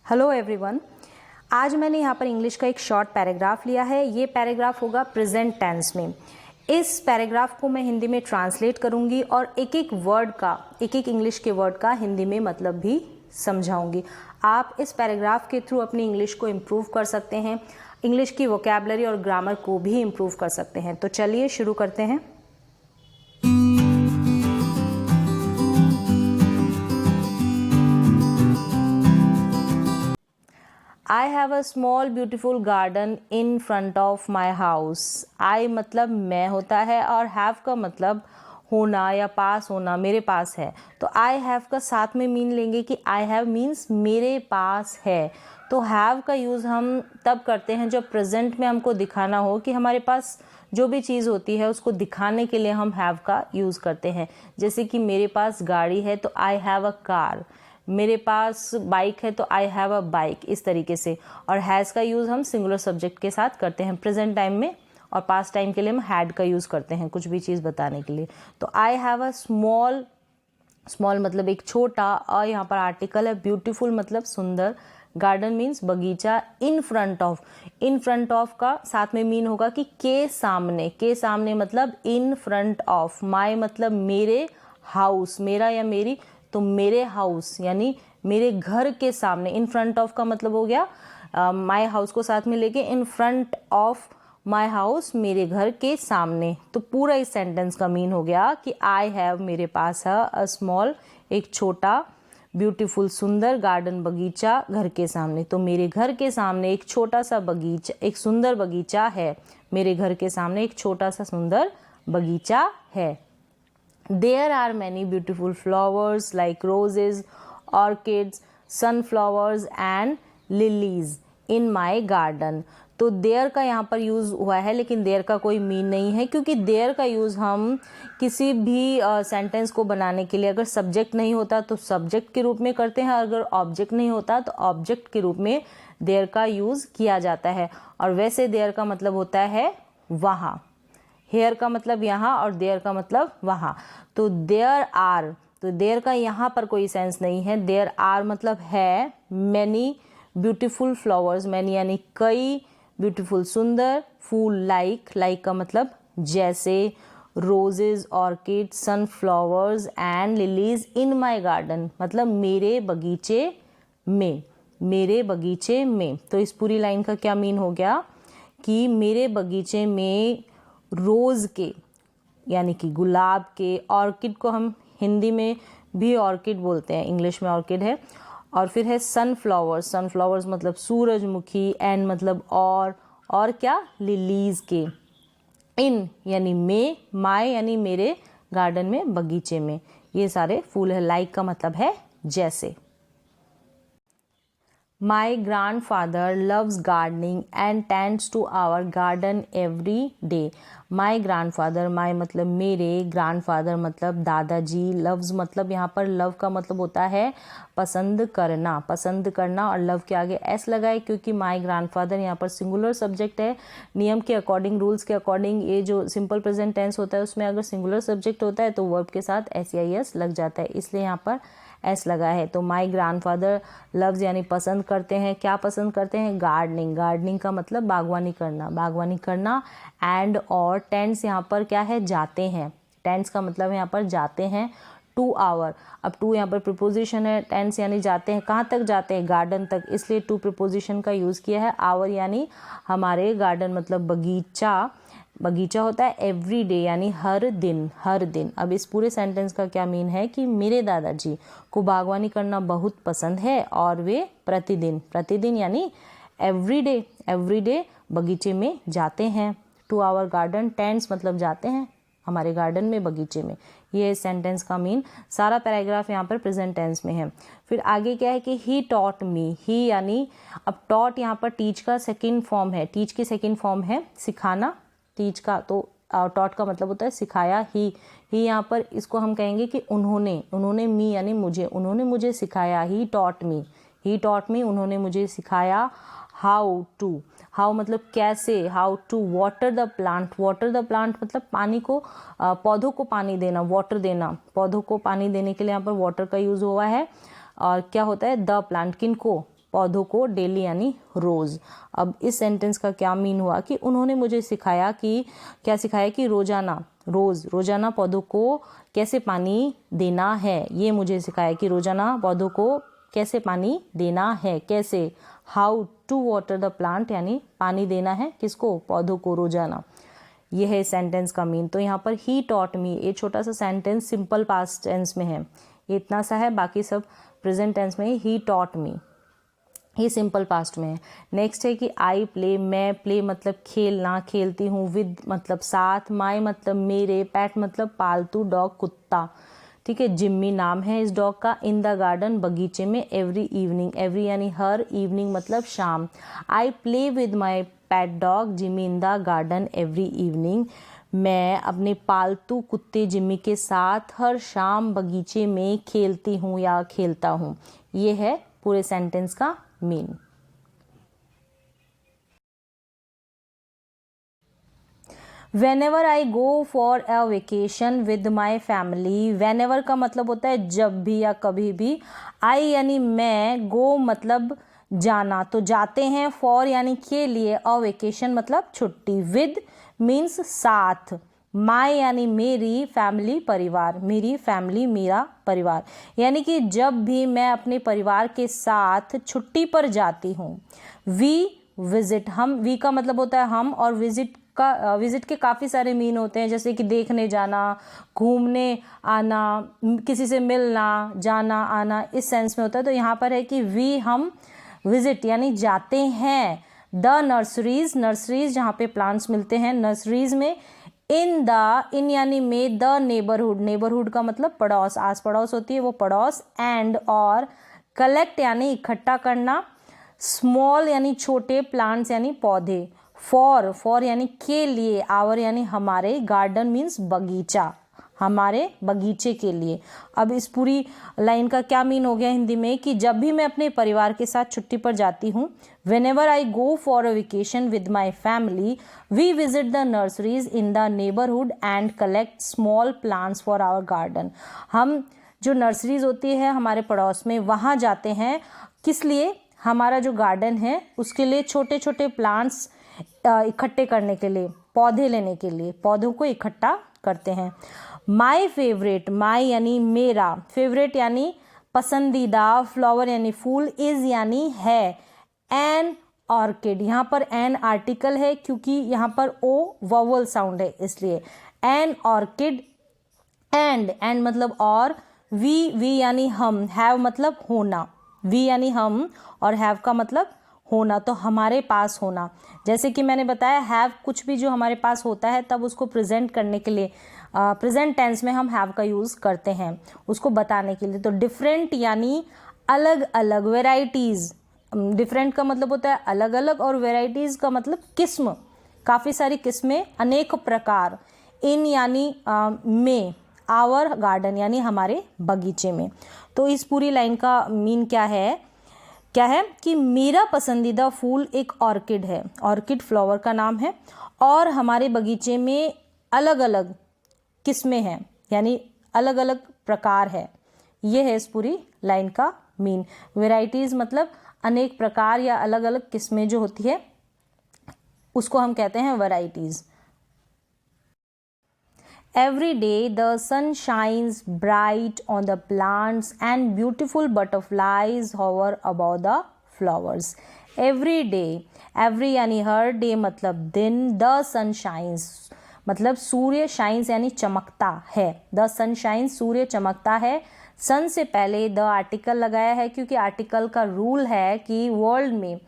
Hello everyone. आज मैंने यहाँ पर इंग्लिश का एक शॉर्ट पैराग्राफ लिया है। ये पैराग्राफ होगा प्रेजेंट टेंस में। इस पैराग्राफ को मैं हिंदी में ट्रांसलेट करूँगी और एक एक वर्ड का, एक एक इंग्लिश के वर्ड का हिंदी में मतलब भी समझाऊंगी। आप इस पैराग्राफ के थ्रू अपनी इंग्लिश को इम्प्रूव कर सकते हैं, इंग्लिश की वोकैबुलरी और ग्रामर को भी इम्प्रूव कर सकते हैं। तो चलिए शुरू करते हैं। I have a small beautiful garden in front of my house. I मतलब मैं होता है और have का मतलब होना या पास होना, मेरे पास है। तो I have का साथ में मीन लेंगे कि I have means मेरे पास है। तो have का यूज़ हम तब करते हैं जब प्रेजेंट में हमको दिखाना हो कि हमारे पास जो भी चीज़ होती है उसको दिखाने के लिए हम have का यूज़ करते हैं। जैसे कि मेरे पास गाड़ी है तो I have a car, मेरे पास बाइक है तो आई हैव अ बाइक, इस तरीके से। और हैज़ का यूज़ हम सिंगुलर सब्जेक्ट के साथ करते हैं प्रेजेंट टाइम में, और पास्ट टाइम के लिए हम हैड का यूज़ करते हैं कुछ भी चीज़ बताने के लिए। तो I have a small, small मतलब एक छोटा, और यहाँ पर आर्टिकल है, ब्यूटीफुल मतलब सुंदर, गार्डन मीन्स बगीचा, in front of, in front of का साथ में मीन होगा कि के सामने, के सामने मतलब इन फ्रंट ऑफ, माई मतलब मेरे, हाउस मेरा या मेरी, तो मेरे हाउस यानी मेरे घर के सामने। इन फ्रंट ऑफ का मतलब हो गया माय हाउस को साथ में लेके in front of my house, मेरे घर के सामने। तो पूरा इस सेंटेंस का मीन हो गया कि आई हैव, मेरे पास है, अ स्मॉल एक छोटा, ब्यूटीफुल सुंदर, गार्डन बगीचा घर के सामने। तो मेरे घर के सामने एक छोटा सा बगीचा, एक सुंदर बगीचा है। मेरे घर के सामने एक छोटा सा सुंदर बगीचा है। There are many beautiful flowers like roses, orchids, sunflowers and lilies in my garden. तो देयर का यहाँ पर यूज़ हुआ है, लेकिन देयर का कोई मीन नहीं है, क्योंकि देयर का यूज़ हम किसी भी सेंटेंस को बनाने के लिए, अगर सब्जेक्ट नहीं होता तो सब्जेक्ट के रूप में करते हैं, अगर ऑब्जेक्ट नहीं होता तो ऑब्जेक्ट के रूप में देयर का यूज़ किया जाता है। और वैसे देयर का मतलब होता है वहाँ, हेयर का मतलब यहाँ और देयर का मतलब वहाँ। तो देयर आर, तो देयर का यहाँ पर कोई सेंस नहीं है। देयर आर मतलब है मैनी ब्यूटीफुल फ्लावर्स, मैनी यानी कई, ब्यूटीफुल सुंदर, फूल लाइक, लाइक का मतलब जैसे, roses, orchid, sunflowers and lilies in my garden मतलब मेरे बगीचे में, मेरे बगीचे में। तो इस पूरी लाइन का क्या मीन हो गया कि मेरे बगीचे में रोज़ के यानी कि गुलाब के, ऑर्किड को हम हिंदी में भी ऑर्किड बोलते हैं, इंग्लिश में ऑर्किड है। और फिर है सनफ्लावर्स, सनफ्लावर्स मतलब सूरजमुखी, एंड मतलब और क्या, लिलीज के, इन यानी में, माय यानी मेरे, गार्डन में बगीचे में ये सारे फूल है। लाइक का मतलब है जैसे। My grandfather loves gardening and tends to our garden every day. My grandfather, my मतलब मेरे, grandfather मतलब दादाजी, loves मतलब यहाँ पर love का मतलब होता है पसंद करना, पसंद करना, और love के आगे s लगाए क्योंकि my grandfather यहाँ पर सिंगुलर सब्जेक्ट है। नियम के अकॉर्डिंग, रूल्स के अकॉर्डिंग, ये जो सिंपल प्रेजेंट टेंस होता है उसमें अगर सिंगुलर सब्जेक्ट होता है तो वर्ब के साथ s लग जाता है, इसलिए यहाँ पर एस लगा है। तो माई ग्रैंडफादर लव्स यानी पसंद करते हैं, क्या पसंद करते हैं, गार्डनिंग, गार्डनिंग का मतलब बागवानी करना, बागवानी करना। एंड और टेंस यहाँ पर क्या है, जाते हैं, टेंस का मतलब यहाँ पर जाते हैं, टू आवर। अब टू यहाँ पर प्रिपोजिशन है, टेंस यानी जाते हैं, कहाँ तक जाते हैं, गार्डन तक, इसलिए टू प्रिपोजिशन का यूज़ किया है। आवर यानी हमारे, गार्डन मतलब बगीचा, बगीचा होता है एवरी डे यानी हर दिन, हर दिन। अब इस पूरे सेंटेंस का क्या मीन है कि मेरे दादाजी को बागवानी करना बहुत पसंद है और वे प्रतिदिन, प्रतिदिन यानी एवरी डे, एवरी डे बगीचे में जाते हैं। टू आवर गार्डन, टेंस मतलब जाते हैं हमारे गार्डन में, बगीचे में। ये सेंटेंस का मीन। सारा पैराग्राफ यहाँ पर प्रेजेंट टेंस में है। फिर आगे क्या है कि ही टॉट मी, ही यानी, अब टॉट यहाँ पर टीच का सेकेंड फॉर्म है, टीच की सेकेंड फॉर्म है सिखाना, टीच का, तो टॉट का मतलब होता है सिखाया। ही यहाँ पर इसको हम कहेंगे कि उन्होंने, उन्होंने मी यानी मुझे, उन्होंने मुझे सिखाया, he taught me, he taught me उन्होंने मुझे सिखाया। हाउ टू, हाउ मतलब कैसे, how to water the plant, water the plant मतलब पानी को, पौधों को पानी देना, वाटर देना, पौधों को पानी देने के लिए यहाँ पर वाटर का यूज़ हुआ है। और क्या होता है, द प्लांट, किनको, पौधों को डेली यानी रोज़। अब इस सेंटेंस का क्या मीन हुआ कि उन्होंने मुझे सिखाया कि क्या सिखाया कि रोज़ाना पौधों को कैसे पानी देना है। ये मुझे सिखाया कि रोज़ाना पौधों को कैसे पानी देना है, कैसे, how to water the plant, यानी पानी देना है किसको, पौधों को रोज़ाना। यह है सेंटेंस का मीन। तो यहाँ पर ही टॉट मी, ये छोटा सा सेंटेंस सिंपल पास्ट टेंस में है, ये इतना सा है, बाकी सब प्रेजेंट टेंस में ही टॉट मी, ये सिंपल पास्ट में है। नेक्स्ट है कि आई प्ले, मैं, प्ले मतलब खेलना, खेलती हूँ, विद मतलब साथ, माई मतलब मेरे, पैट मतलब पालतू, डॉग कुत्ता, ठीक है। जिम्मी नाम है इस डॉग का, इन द गार्डन बगीचे में, एवरी इवनिंग, एवरी यानी हर, इवनिंग मतलब शाम। I play with my pet dog Jimmy in the garden every evening, मैं अपने पालतू कुत्ते जिम्मी के साथ हर शाम बगीचे में खेलती हूँ या खेलता हूँ। ये है पूरे सेंटेंस का mean. Whenever I go for a vacation with my family, whenever का मतलब होता है जब भी या कभी भी, I यानी मैं, go मतलब जाना, तो जाते हैं, for यानी के लिए, a vacation मतलब छुट्टी, with means साथ, my यानी मेरी, family परिवार, मेरी family मेरा परिवार, यानी कि जब भी मैं अपने परिवार के साथ छुट्टी पर जाती हूँ। we visit, हम, we का मतलब होता है हम, और विजिट के काफ़ी सारे मीन होते हैं, जैसे कि देखने जाना, घूमने आना, किसी से मिलना, जाना आना, इस सेंस में होता है। तो यहाँ पर है कि वी, हम विजिट यानी जाते हैं, द नर्सरीज, नर्सरीज जहाँ पे प्लांट्स मिलते हैं, नर्सरीज में, इन यानी में, द नेबरहुड, नेबरहुड का मतलब पड़ोस, आस पड़ोस होती है वो पड़ोस, एंड और, कलेक्ट यानी इकट्ठा करना, स्मॉल यानी छोटे, प्लांट्स यानी पौधे, फॉर यानी के लिए, आवर यानी हमारे, गार्डन मीन्स बगीचा, हमारे बगीचे के लिए। अब इस पूरी लाइन का क्या मीन हो गया हिंदी में कि जब भी मैं अपने परिवार के साथ छुट्टी पर जाती हूँ, whenever I go for a vacation with my family, we visit the nurseries in the neighborhood and collect small plants for our garden। हम जो नर्सरीज होती है हमारे पड़ोस में, वहाँ जाते हैं, किस लिए, हमारा जो गार्डन है उसके लिए, छोटे छोटे प्लांट्स इकट्ठे करने के लिए, पौधे लेने के लिए, पौधों को इकट्ठा करते हैं। माई फेवरेट, माई यानी मेरा, फेवरेट यानी पसंदीदा, फ्लावर यानी फूल, इज यानी है, एन ऑर्किड, यहाँ पर एन आर्टिकल है क्योंकि यहाँ पर ओ वोवल साउंड है इसलिए, एन ऑर्किड, एंड मतलब और, वी यानी हम, हैव मतलब होना, वी यानी हम और हैव का मतलब होना, तो हमारे पास होना। जैसे कि मैंने बताया, हैव कुछ भी जो हमारे पास होता है तब उसको प्रेजेंट करने के लिए, प्रेजेंट टेंस में हम हैव का यूज़ करते हैं उसको बताने के लिए। तो डिफरेंट यानी अलग अलग, वेराइटीज़, डिफरेंट का मतलब होता है अलग अलग, और वेराइटीज़ का मतलब किस्म, काफ़ी सारी किस्में, अनेक प्रकार, इन यानी में, आवर गार्डन यानी हमारे बगीचे में। तो इस पूरी लाइन का मीन क्या है कि मेरा पसंदीदा फूल एक ऑर्किड है, ऑर्किड फ्लावर का नाम है, और हमारे बगीचे में अलग अलग किस्में हैं, यानी अलग अलग प्रकार है। ये है इस पूरी लाइन का मीन। वेराइटीज़ मतलब अनेक प्रकार या अलग अलग किस्में जो होती है उसको हम कहते हैं varieties. Every day the sun shines bright on the plants and beautiful butterflies hover above the flowers. Every day, every यानी हर, day मतलब दिन, the sun shines मतलब सूर्य, shines यानी चमकता है, the sun shines सूर्य चमकता है। सन से पहले द आर्टिकल लगाया है क्योंकि आर्टिकल का रूल है कि वर्ल्ड में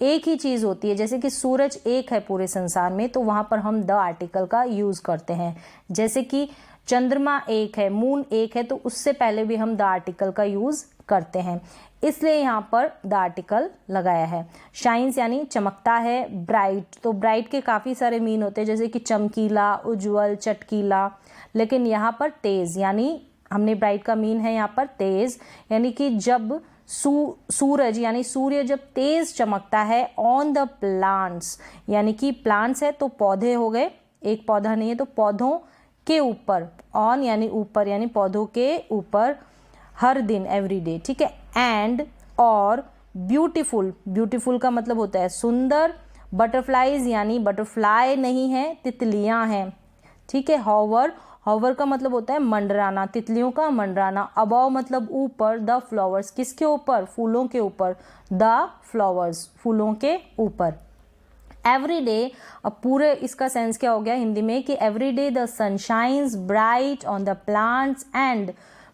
एक ही चीज़ होती है, जैसे कि सूरज एक है पूरे संसार में तो वहाँ पर हम द आर्टिकल का यूज़ करते हैं। जैसे कि चंद्रमा एक है, मून एक है, तो उससे पहले भी हम द आर्टिकल का यूज़ करते हैं, इसलिए यहाँ पर द आर्टिकल लगाया है। शाइन्स यानी चमकता है, ब्राइट, तो ब्राइट के काफ़ी सारे मीन होते हैं जैसे कि चमकीला, उज्ज्वल, चटकीला, लेकिन यहाँ पर तेज़, यानी हमने ब्राइट का मीन है यहाँ पर तेज़, यानी कि जब सूरज यानी सूर्य जब तेज चमकता है, ऑन द प्लांट्स यानी कि प्लांट्स है तो पौधे हो गए, एक पौधा नहीं है तो पौधों के ऊपर, ऑन यानी ऊपर यानी पौधों के ऊपर, हर दिन, एवरी डे, ठीक है, एंड और ब्यूटीफुल, ब्यूटीफुल का मतलब होता है सुंदर, बटरफ्लाइज यानी बटरफ्लाई नहीं है, तितलियां हैं, ठीक है। हॉवर, हॉवर का मतलब होता है मंडराना, तितलियों का मंडराना। अबव मतलब ऊपर, द फ्लावर्स किसके ऊपर, फूलों के ऊपर, द फ्लावर्स फूलों के ऊपर। एवरी डे, अब पूरे इसका सेंस क्या हो गया हिंदी में कि every day the sun shines bright on the plants and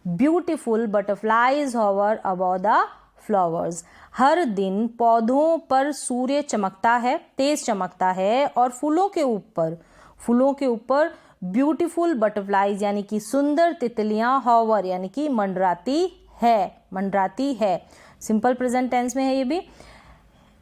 beautiful butterflies hover above the flowers. हर दिन पौधों पर सूर्य चमकता है, तेज चमकता है, और फूलों के ऊपर ब्यूटीफुल बटरफ्लाइज यानी कि सुंदर तितलियां, हॉवर यानी कि मंडराती है। सिंपल प्रेजेंट टेंस में है ये भी।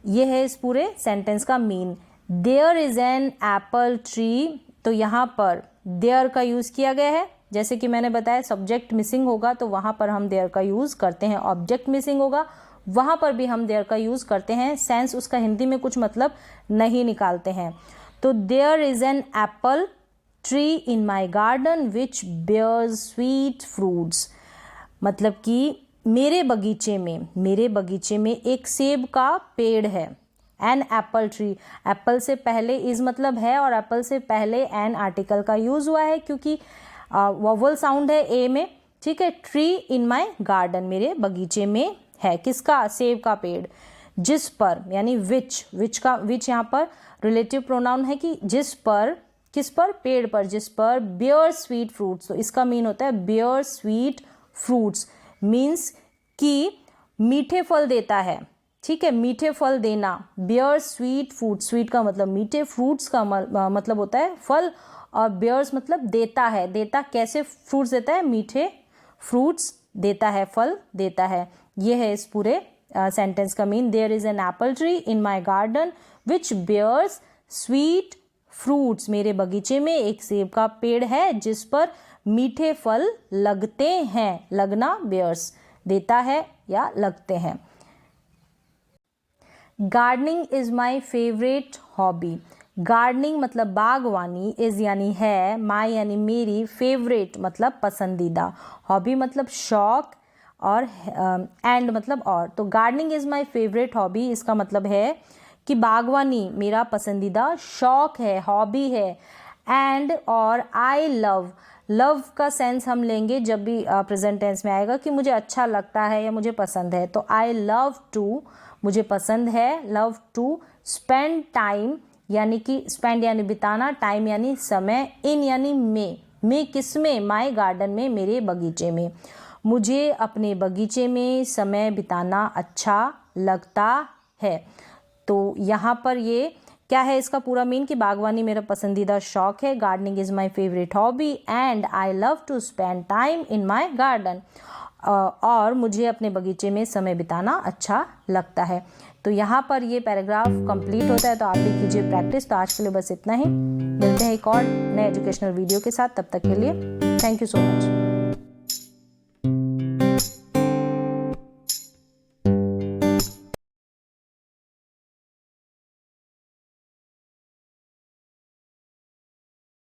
ये है इस पूरे सेंटेंस का mean. There is an apple tree, तो यहाँ पर देयर का यूज किया गया है। जैसे कि मैंने बताया सब्जेक्ट मिसिंग होगा तो वहां पर हम देयर का यूज करते हैं, ऑब्जेक्ट मिसिंग होगा वहां पर भी हम देयर का यूज करते हैं, सेंस उसका हिंदी में कुछ मतलब नहीं निकालते हैं। तो there is an apple tree in my garden which bears sweet fruits, मतलब कि मेरे बगीचे में एक सेब का पेड़ है। एन एप्पल ट्री, एप्पल से पहले इज मतलब है और एप्पल से पहले एन आर्टिकल का यूज हुआ है क्योंकि वोवल साउंड है ए में, ठीक है। ट्री इन माई गार्डन, मेरे बगीचे में है, किसका, सेब का पेड़। जिस पर यानी विच यहाँ पर रिलेटिव प्रोनाउन है कि जिस पर, किस पर, पेड़ पर, जिस पर बेयर स्वीट फ्रूट्स, तो इसका मीन होता है बेयर स्वीट फ्रूट्स मीन्स कि मीठे फल देता है, ठीक है, मीठे फल देना। बेयर स्वीट फ्रूट, स्वीट का मतलब मीठे, फ्रूट्स का मतलब होता है फल, और बेयर्स मतलब देता है। देता कैसे फ्रूट्स देता है, मीठे फ्रूट्स देता है, फल देता है। ये है इस पूरे सेंटेंस का mean. There is an apple tree in my garden which bears sweet fruits, मेरे बगीचे में एक सेब का पेड़ है जिस पर मीठे फल लगते हैं। लगना बेयर्स, देता है या लगते हैं। Gardening is my favourite hobby, gardening मतलब बागवानी, इज यानी है, माई यानी मेरी, फेवरेट मतलब पसंदीदा, हॉबी मतलब शौक, और एंड मतलब और। तो gardening is my favourite hobby, इसका मतलब है कि बागवानी मेरा पसंदीदा शौक है, हॉबी है। एंड और आई लव, लव का सेंस हम लेंगे जब भी प्रेजेंट टेंस में आएगा कि मुझे अच्छा लगता है या मुझे पसंद है, तो आई लव टू, मुझे पसंद है, लव टू स्पेंड टाइम यानी कि स्पेंड यानी बिताना, टाइम यानी समय, इन यानी में किस में, माई गार्डन में, मेरे बगीचे में। मुझे अपने बगीचे में समय बिताना अच्छा लगता है। तो यहाँ पर ये क्या है इसका पूरा मीन कि बागवानी मेरा पसंदीदा शौक है, gardening is my favourite hobby, and I love to spend time in my garden, और मुझे अपने बगीचे में समय बिताना अच्छा लगता है। तो यहाँ पर ये पैराग्राफ कंप्लीट होता है, तो आप भी कीजिए प्रैक्टिस। तो आज के लिए बस इतना ही, मिलते हैं एक और नए एजुकेशनल वीडियो के साथ, तब तक के लिए थैंक यू सो मच।